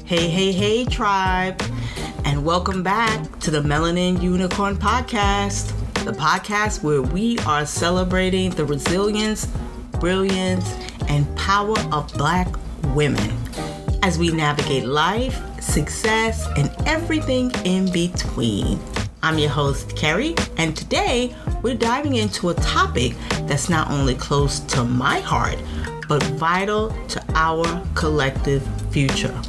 Hey, tribe, and welcome back to the Melanin Unicorn podcast, the podcast where we are celebrating the resilience, brilliance, and power of Black women as we navigate life, success, and everything in between. I'm your host, Carrie, and today we're diving into a topic that's not only close to my heart, but vital to our collective future.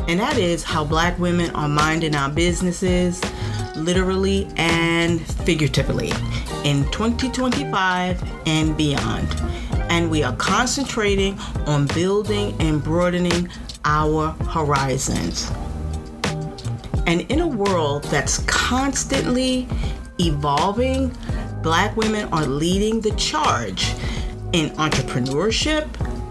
And that is how Black women are minding our businesses, literally and figuratively, in 2025 and beyond. And we are concentrating on building and broadening our horizons. And in a world that's constantly evolving, Black women are leading the charge in entrepreneurship,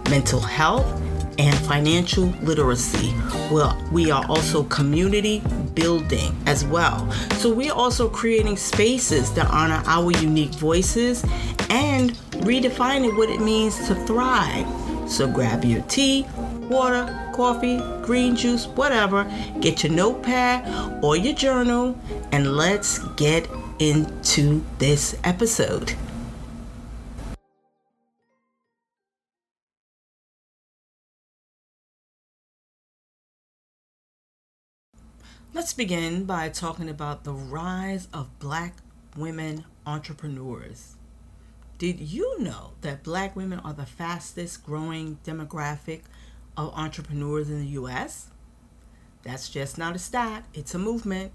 mental health, and financial literacy. Well, we are also community building as well. So we're also creating spaces that honor our unique voices and redefining what it means to thrive. So grab your tea, water, coffee, green juice, whatever, get your notepad or your journal, and let's get into this episode. Let's begin by talking about the rise of Black women entrepreneurs. Did you know that Black women are the fastest growing demographic of entrepreneurs in the U.S.? That's just not a stat, it's a movement.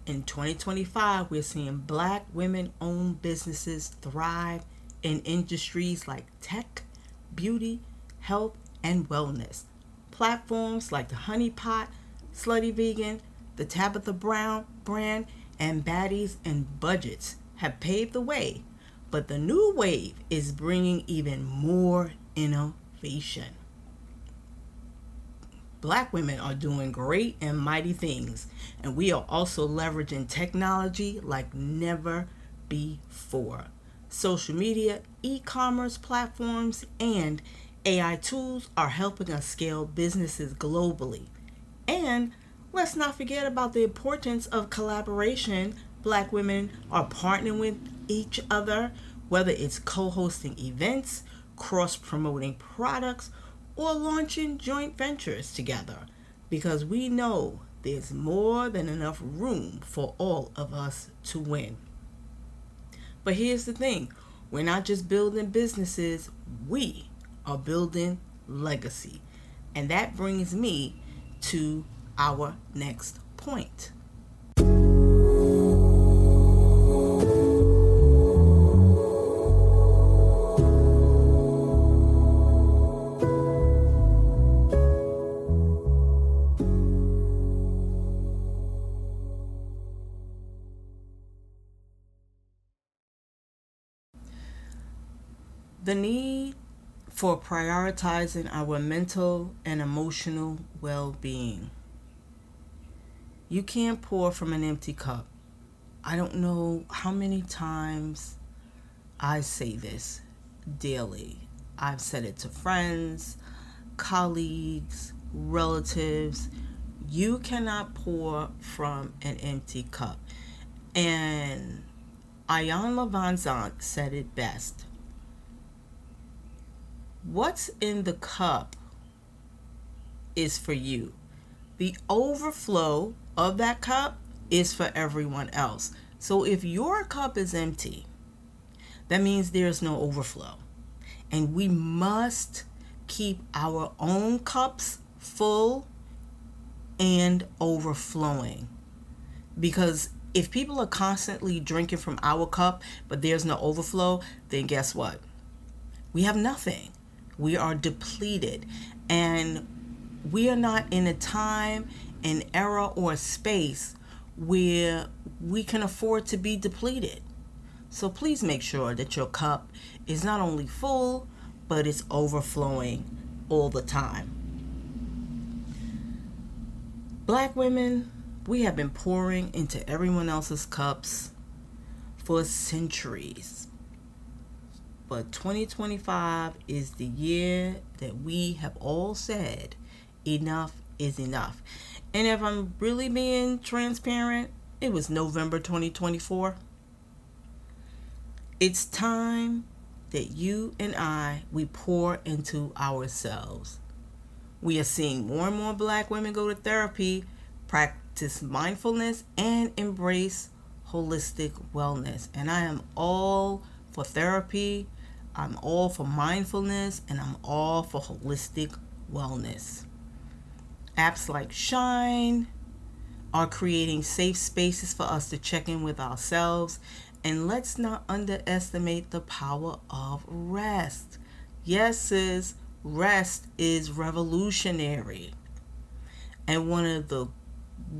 In 2025, we're seeing Black women-owned businesses thrive in industries like tech, beauty, health, and wellness. Platforms like the Honey Pot, Slutty Vegan, the Tabitha Brown brand, and Baddies and Budgets have paved the way, but the new wave is bringing even more innovation. Black women are doing great and mighty things, and we are also leveraging technology like never before. Social media, e-commerce platforms, and AI tools are helping us scale businesses globally. And let's not forget about the importance of collaboration. Black women are partnering with each other, whether it's co-hosting events, cross-promoting products, or launching joint ventures together, because we know there's more than enough room for all of us to win. But here's the thing, we're not just building businesses, we are building legacy. And that brings me to our next point. The need for prioritizing our mental and emotional well-being. You can't pour from an empty cup. I don't know how many times I say this daily. I've said it to friends, colleagues, relatives. You cannot pour from an empty cup. And Iyanla Vanzant said it best. What's in the cup is for you. The overflow of that cup is for everyone else. So if your cup is empty, that means there's no overflow. And we must keep our own cups full and overflowing. Because if people are constantly drinking from our cup, but there's no overflow, then guess what? We have nothing. We are depleted. And we are not in a time, an era, or a space where we can afford to be depleted. So please make sure that your cup is not only full, but it's overflowing all the time. Black women, we have been pouring into everyone else's cups for centuries. But 2025 is the year that we have all said enough is enough. And if I'm really being transparent, it was November 2024. It's time that you and we pour into ourselves. We are seeing more and more Black women go to therapy, practice mindfulness, and embrace holistic wellness. And I am all for therapy, I'm all for mindfulness, and I'm all for holistic wellness. Apps like Shine are creating safe spaces for us to check in with ourselves. And let's not underestimate the power of rest. Yes, sis, rest is revolutionary. And one of the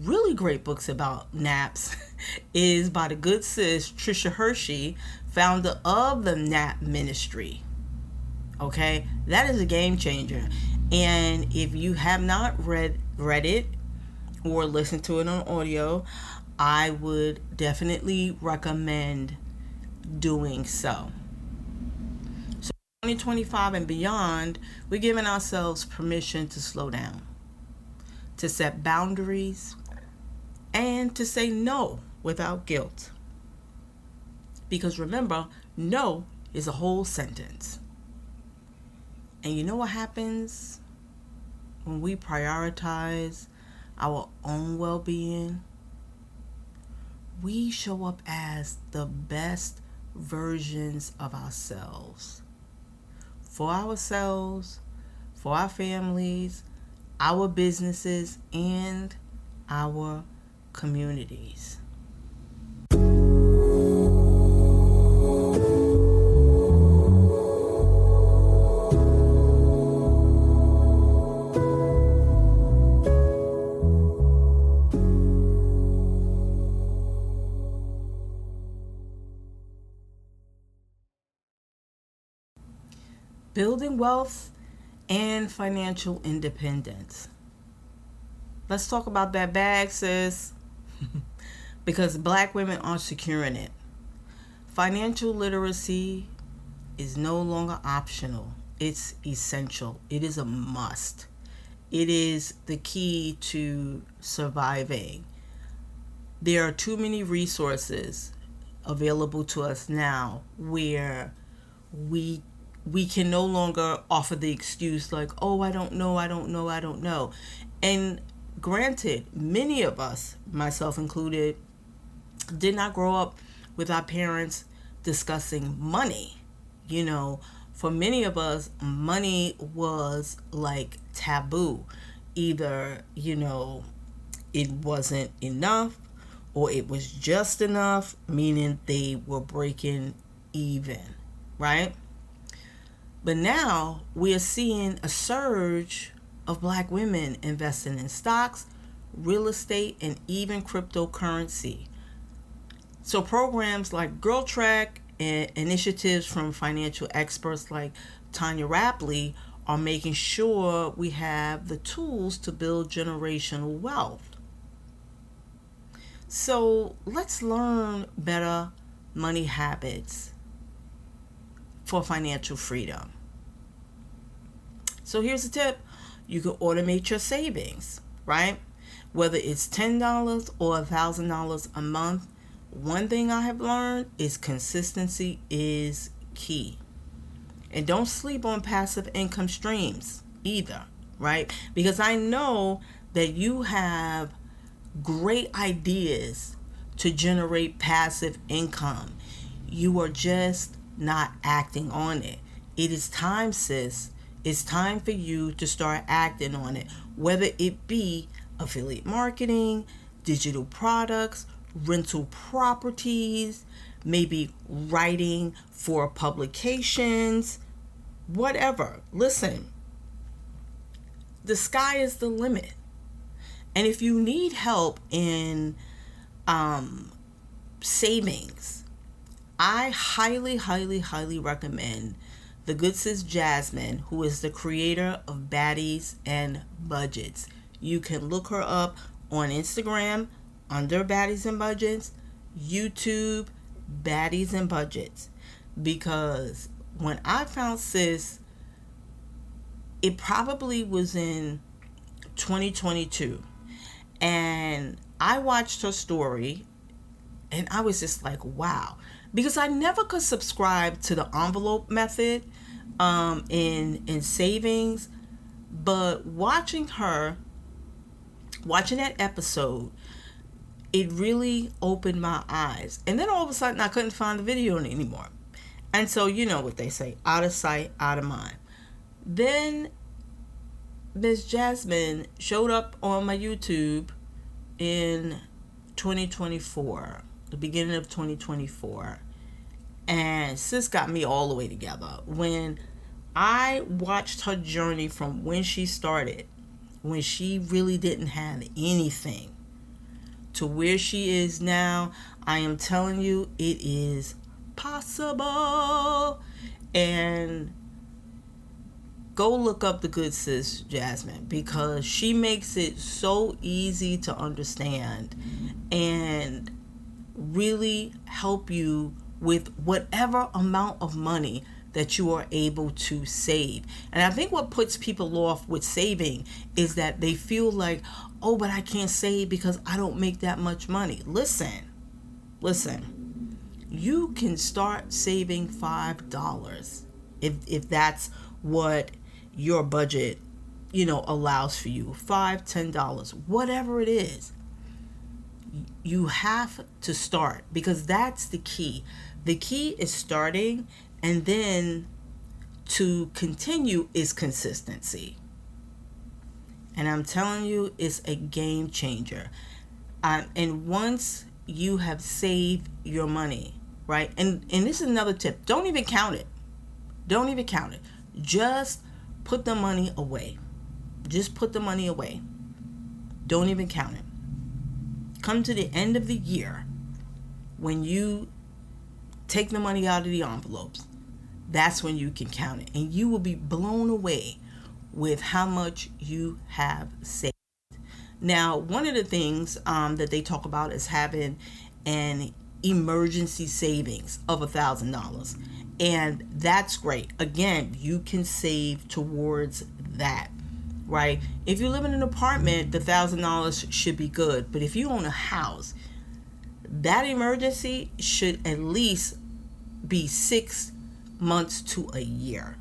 really great books about naps is by the good sis Trisha Hershey, founder of the Nap Ministry. Okay, that is a game changer. And if you have not read it or listened to it on audio, I would definitely recommend doing so. So 2025 and beyond, we're giving ourselves permission to slow down, to set boundaries, and to say no without guilt. Because remember, no is a whole sentence. And you know what happens when we prioritize our own well-being? We show up as the best versions of ourselves. For ourselves, for our families, our businesses, and our communities. Building wealth and financial independence. Let's talk about that bag, sis. Because Black women are securing it. Financial literacy is no longer optional. It's essential. It is a must. It is the key to surviving. There are too many resources available to us now where we can no longer offer the excuse like, oh, I don't know. And granted, many of us, myself included, did not grow up with our parents discussing money. You know, for many of us, money was like taboo. Either, it wasn't enough or it was just enough, meaning they were breaking even, right? But now we are seeing a surge of Black women investing in stocks, real estate, and even cryptocurrency. So programs like Girl Track and initiatives from financial experts like Tanya Rapley are making sure we have the tools to build generational wealth. So let's learn better money habits for financial freedom. So here's a tip. You can automate your savings, right? Whether it's $10 or $1,000 a month, one thing I have learned is consistency is key. And don't sleep on passive income streams either, right? Because I know that you have great ideas to generate passive income. You are just not acting on it. It is time, sis. It's time for you to start acting on it, whether it be affiliate marketing, digital products, rental properties, maybe writing for publications, whatever. Listen, the sky is the limit. And if you need help in savings, I highly, highly, highly recommend the good sis Jasmine, who is the creator of Baddies and Budgets. You can look her up on Instagram under Baddies and Budgets, YouTube Baddies and Budgets. Because when I found sis, it probably was in 2022. And I watched her story and I was just like, wow. Because I never could subscribe to the envelope method in savings. But watching that episode, it really opened my eyes. And then all of a sudden I couldn't find the video anymore. And so you know what they say, out of sight, out of mind. Then Miss Jasmine showed up on my YouTube in 2024, the beginning of 2024. And sis got me all the way together. When I watched her journey from when she started, when she really didn't have anything, to where she is now, I am telling you, it is possible. And go look up the good sis Jasmine, because she makes it so easy to understand and really help you with whatever amount of money that you are able to save. And I think what puts people off with saving is that they feel like, oh, but I can't save because I don't make that much money. Listen, you can start saving $5 if that's what your budget, allows for you. $5, $10, whatever it is. You have to start, because that's the key. The key is starting, and then to continue is consistency. And I'm telling you, it's a game changer. And once you have saved your money, right? And this is another tip. Don't even count it. Just put the money away. Don't even count it. Come to the end of the year, when you take the money out of the envelopes, that's when you can count it. And you will be blown away with how much you have saved. Now, one of the things that they talk about is having an emergency savings of $1,000. And that's great. Again, you can save towards that, right? If you live in an apartment, the $1,000 should be good. But if you own a house, that emergency should at least be 6 months to a year,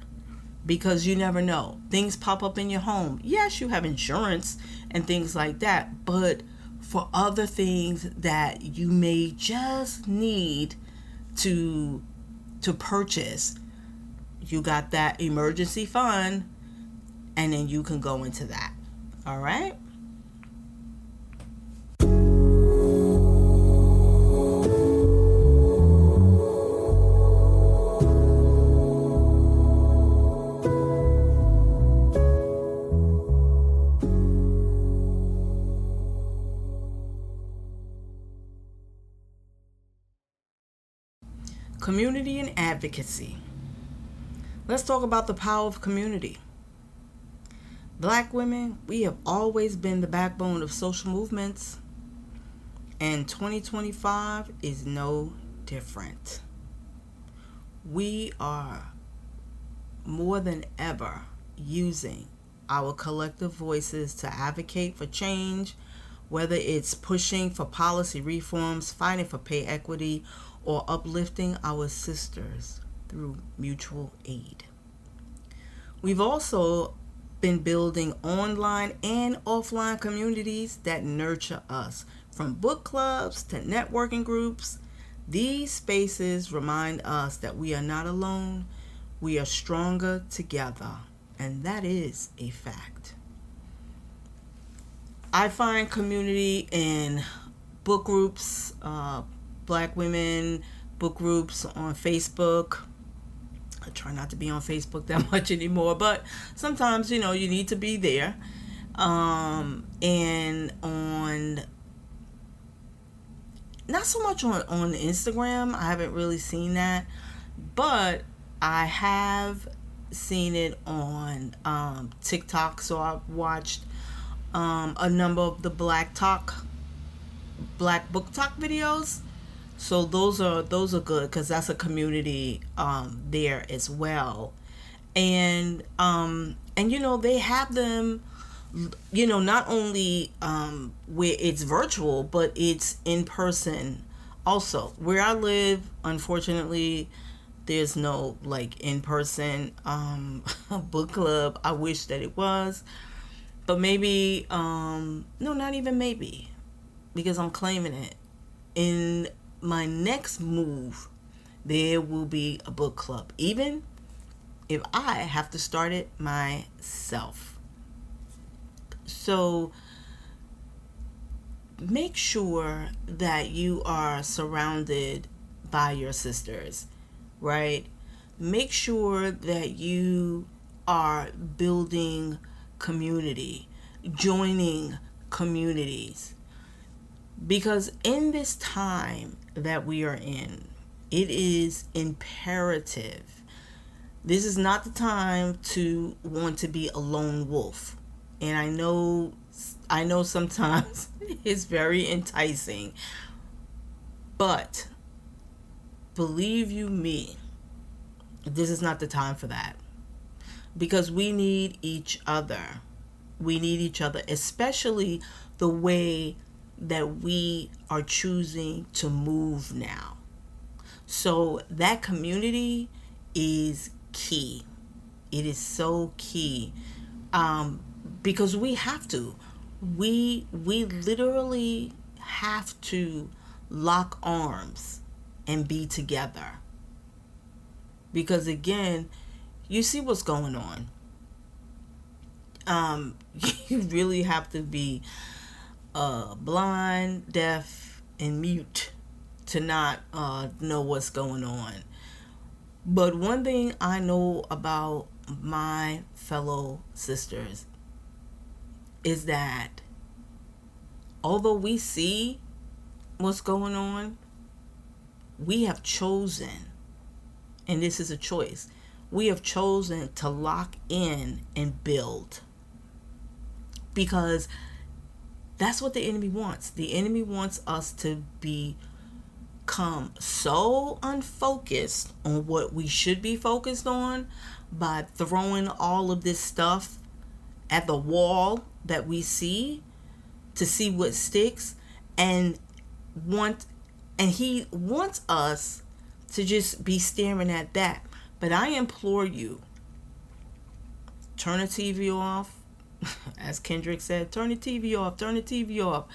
because you never know. Things pop up in your home. Yes, you have insurance and things like that, but for other things that you may just need to purchase, you got that emergency fund, and then you can go into that. All right? Community and advocacy. Let's talk about the power of community. Black women, we have always been the backbone of social movements, and 2025 is no different. We are more than ever using our collective voices to advocate for change, whether it's pushing for policy reforms, fighting for pay equity, or uplifting our sisters through mutual aid. We've also been building online and offline communities that nurture us, from book clubs to networking groups. These spaces remind us that we are not alone, we are stronger together, and that is a fact. I find community in book groups, Black women book groups on Facebook. I try not to be on Facebook that much anymore, but sometimes, you need to be there. And on, not so much on Instagram, I haven't really seen that, but I have seen it on TikTok. So I've watched a number of the Black Book Talk videos. So those are good, because that's a community there as well. And they have them not only where it's virtual, but it's in person also. Where I live, unfortunately, there's no like in person book club. I wish that it was, but maybe no, not even maybe, because I'm claiming it. In my next move, there will be a book club, even if I have to start it myself. So make sure that you are surrounded by your sisters, right? Make sure that you are building community, joining communities. Because in this time that we are in, it is imperative. This is not the time to want to be a lone wolf. And I know sometimes it's very enticing. But believe you me, this is not the time for that. Because we need each other. We need each other, especially the way that we are choosing to move now. So that community is key. It is so key, because we have to. We literally have to lock arms and be together. Because again, you see what's going on. You really have to be blind, deaf, and mute to not know what's going on. But one thing I know about my fellow sisters is that although we see what's going on, we have chosen, and this is a choice, we have chosen to lock in and build. Because that's what the enemy wants. The enemy wants us to become so unfocused on what we should be focused on by throwing all of this stuff at the wall that we see to see what sticks, and he wants us to just be staring at that. But I implore you, turn the TV off. As Kendrick said, turn the TV off, turn the TV off.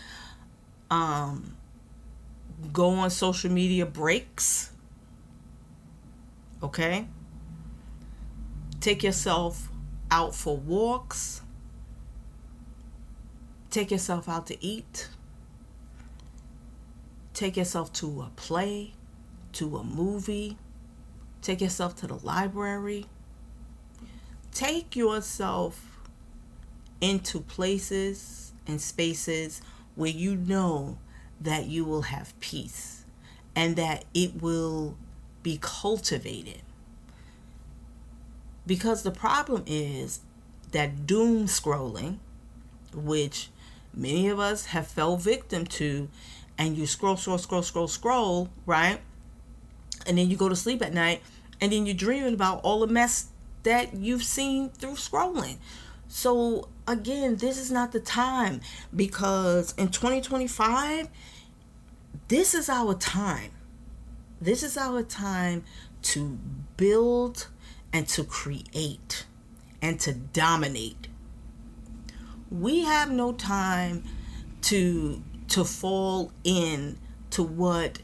Go on social media breaks. Okay? Take yourself out for walks. Take yourself out to eat. Take yourself to a play, to a movie. Take yourself to the library. Take yourself into places and spaces where you know that you will have peace and that it will be cultivated. Because the problem is that doom scrolling, which many of us have fell victim to, and you scroll, right? And then you go to sleep at night, and then you're dreaming about all the mess that you've seen through scrolling. So again, this is not the time, because in 2025, this is our time. This is our time to build and to create and to dominate. We have no time to fall in to what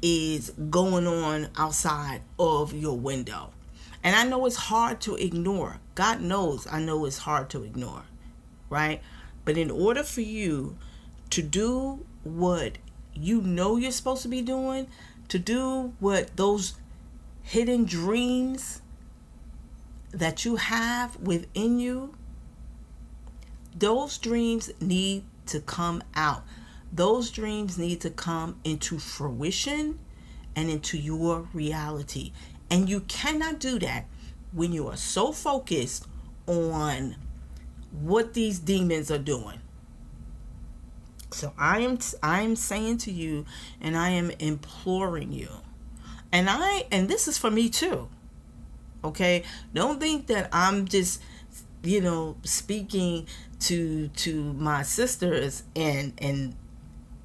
is going on outside of your window. And I know it's hard to ignore. God knows I know it's hard to ignore, right? But in order for you to do what you know you're supposed to be doing, to do what those hidden dreams that you have within you, those dreams need to come out. Those dreams need to come into fruition and into your reality. And you cannot do that when you are so focused on what these demons are doing. So I am saying to you, and I am imploring you, and this is for me too. Okay? Don't think that I'm just speaking to my sisters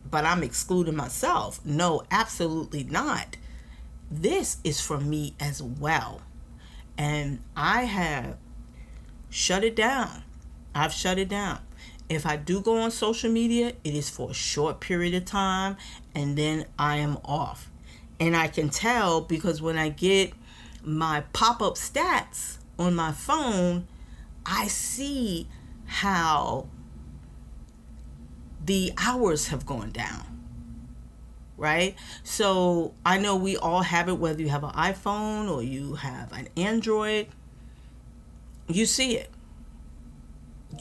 but I'm excluding myself. No, absolutely not. This is for me as well. And I have shut it down. I've shut it down. If I do go on social media, it is for a short period of time, and then I am off. And I can tell because when I get my pop-up stats on my phone, I see how the hours have gone down, right? So I know we all have it, whether you have an iPhone or you have an Android. You see it.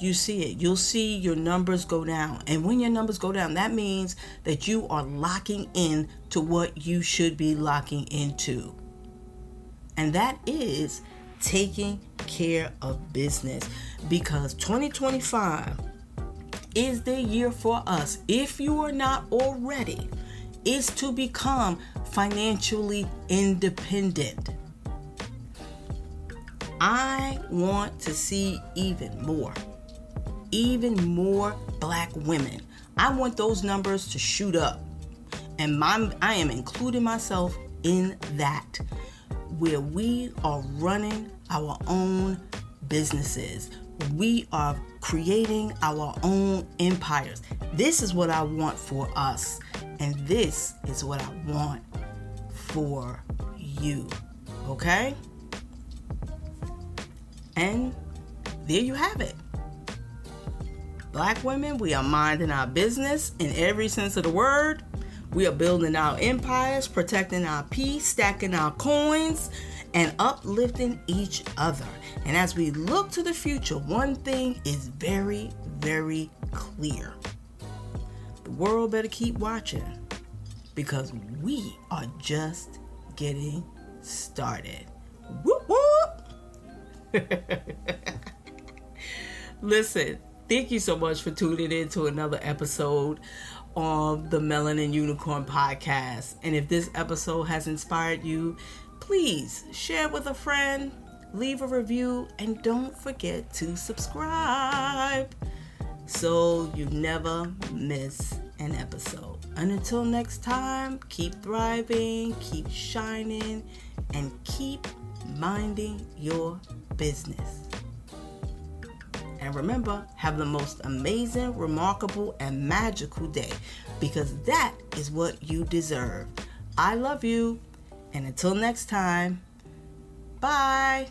You'll see your numbers go down. And when your numbers go down, that means that you are locking in to what you should be locking into. And that is taking care of business, because 2025 is the year for us, if you are not already, is to become financially independent. I want to see even more Black women. I want those numbers to shoot up. And I am including myself in that, where we are running our own businesses. We are creating our own empires. This is what I want for us. And this is what I want for you. Okay? And there you have it. Black women, we are minding our business in every sense of the word. We are building our empires, protecting our peace, stacking our coins, and uplifting each other. And as we look to the future, one thing is very, very clear. The world better keep watching, because we are just getting started. Whoop, whoop. Listen, thank you so much for tuning in to another episode of the Melanin Unicorn podcast. And if this episode has inspired you, please share with a friend, leave a review, and don't forget to subscribe so you never miss an episode. And until next time, keep thriving, keep shining, and keep minding your business. And remember, have the most amazing, remarkable, and magical day, because that is what you deserve. I love you. And until next time, bye.